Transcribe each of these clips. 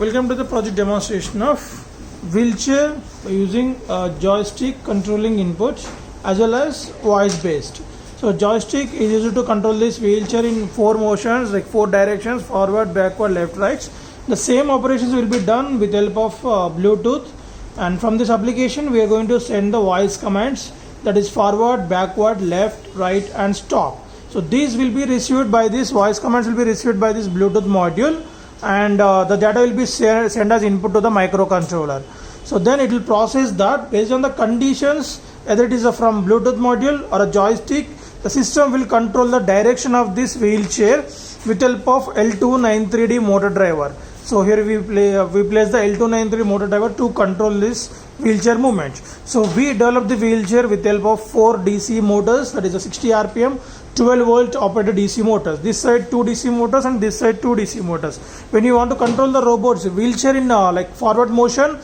Welcome to the project demonstration of wheelchair using joystick controlling inputs as well as voice based. So joystick is used to control this wheelchair in 4 motions, like 4 directions: forward, backward, left, right. The same operations will be done with help of Bluetooth, and from this application we are going to send the voice commands, that is forward, backward, left, right and stop. So these will be received by this voice commands will be received by this Bluetooth module, and the data will be sent as input to the microcontroller. So then it will process that based on the conditions, whether it is from Bluetooth module or a joystick. The system will control the direction of this wheelchair with help of L293D motor driver. So here we place the L293 motor driver to control this wheelchair movement. So we developed the wheelchair with help of 4 DC motors, that is a 60 RPM 12 volt operated DC motors. This side 2 DC motors and this side 2 DC motors. When you want to control the robot's wheelchair in like forward motion,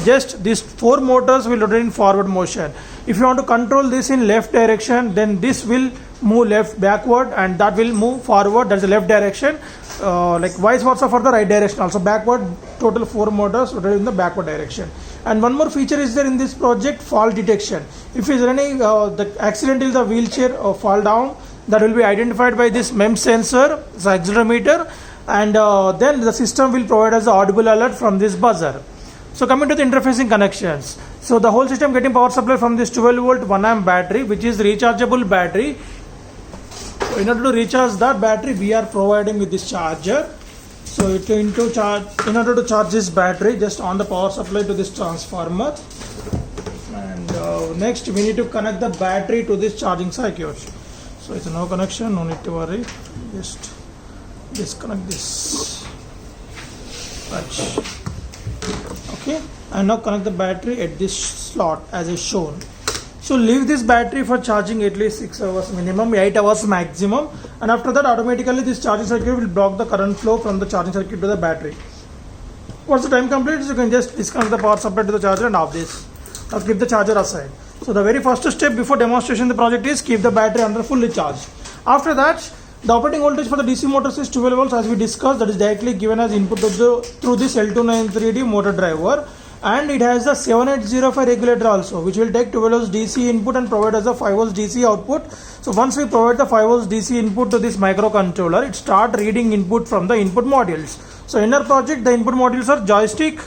just these 4 motors will rotate in forward motion. If you want to control this in left direction, then this will move left backward and that will move forward, that's the left direction. Like vice versa for the right direction also, backward. Total 4 motors rotate in the backward direction. And one more feature is there in this project: fall detection. If is any accidentally the wheelchair fall down, that will be identified by this MEMS sensor, the accelerometer, and then the system will provide us the audible alert from this buzzer. So coming to the interfacing connections, so the whole system getting power supply from this 12 volt 1 amp battery, which is rechargeable battery. So in order to recharge that battery, we are providing with this charger. So in order to charge this battery, just on the power supply to this transformer, and next we need to connect the battery to this charging circuit. So it's no connection, no need to worry, just disconnect this patch. Okay, and now connect the battery at this slot as is shown. So leave this battery for charging at least 6 hours minimum, 8 hours maximum, and after that automatically this charging circuit will block the current flow from the charging circuit to the battery. Once the time completes, you can just disconnect the power supply to the charger and off this. Now keep the charger aside. So the very first step before demonstration the project is keep the battery under fully charged. After that, the operating voltage for the DC motors is 12 volts as we discussed, that is directly given as input through this L293D motor driver, and it has the 7805 regulator also, which will take 12 volts DC input and provide us a 5 volts DC output. So once we provide the 5 volts DC input to this microcontroller, it start reading input from the input modules. So in our project, the input modules are joystick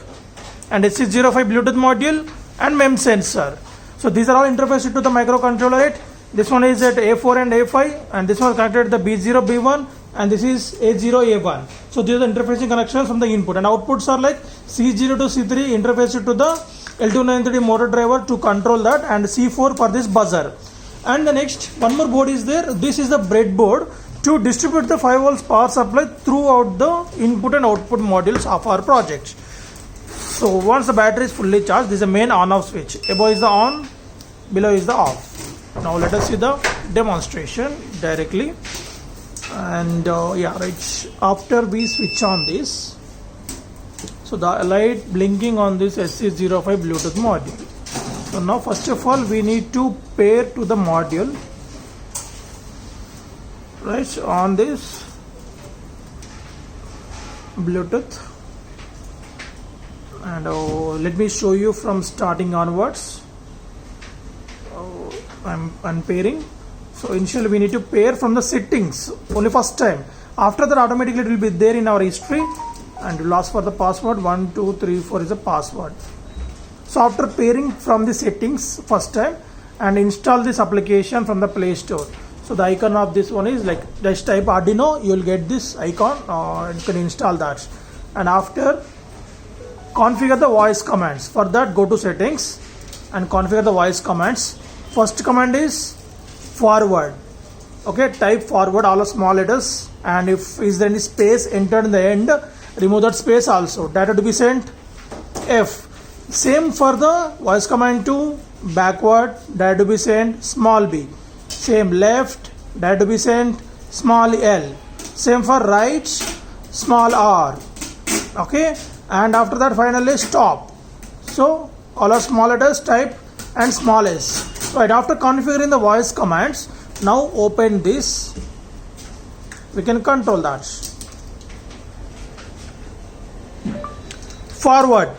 and SC05 Bluetooth module and MEMS sensor. So these are all interfaced to the microcontroller. This one is at A4 and A5, and this one is connected to the B0, B1, and this is A0, A1. So these are the interfacing connections from the input, and outputs are like C0 to C3 interfaced to the L293 motor driver to control that, and C4 for this buzzer. And the next one more board is there. This is the breadboard to distribute the 5 volts power supply throughout the input and output modules of our project. So once the battery is fully charged, this is the main on-off switch. Above is the on, below is the off. Now let us see the demonstration directly. And after we switch on this, so the light blinking on this SC05 Bluetooth module. So now first of all we need to pair to the module, right, on this Bluetooth. And let me show you from starting onwards. I'm unpairing. So initially we need to pair from the settings only first time. After that automatically it will be there in our history, and we'll ask for the password. 1 2 3 4 is the password. So after pairing from the settings first time and install this application from the Play Store. So the icon of this one is like, just type Arduino, you will get this icon, you can install that. And after, configure the voice commands. For that, go to settings and configure the voice commands. First command is forward. Okay, type forward, all the small letters, and if is there any space entered in the end, remove that space also. Data to be sent F. Same for the voice command to backward, data to be sent small b. Same left, data to be sent small l. Same for right, small r. Okay, and after that finally stop. So all are small letters, type, and small s. Right, after configuring the voice commands, now open this, we can control that. forward.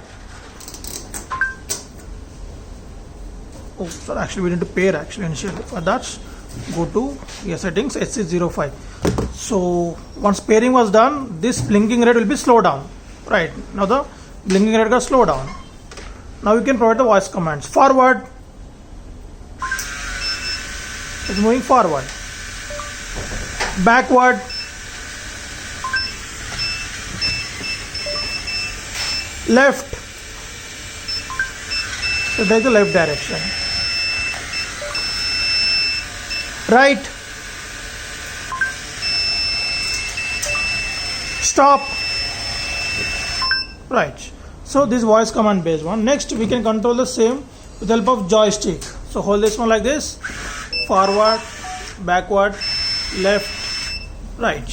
Oh, sorry, actually we need to pair actually initially. For that, go to your settings, SC05. So once pairing was done, this blinking red will be slow down. Right, now the blinking red got slow down. Now you can provide the voice commands. Forward. It's moving forward. Backward. Left. So take the left direction. Right. Stop. Right. So this voice command based one. Next we can control the same with the help of joystick. So hold this one like this. Forward, backward, left, right.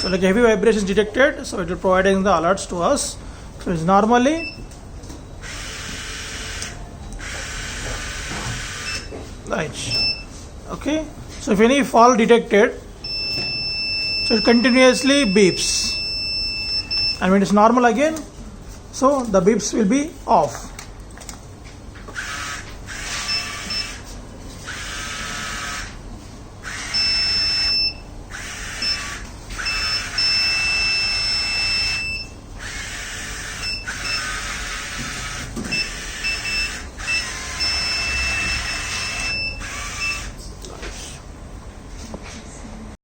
So like heavy vibrations detected, so it will providing the alerts to us. So it's normally right. Okay. So if any fall detected, so it continuously beeps. And when it's normal again, so the beeps will be off.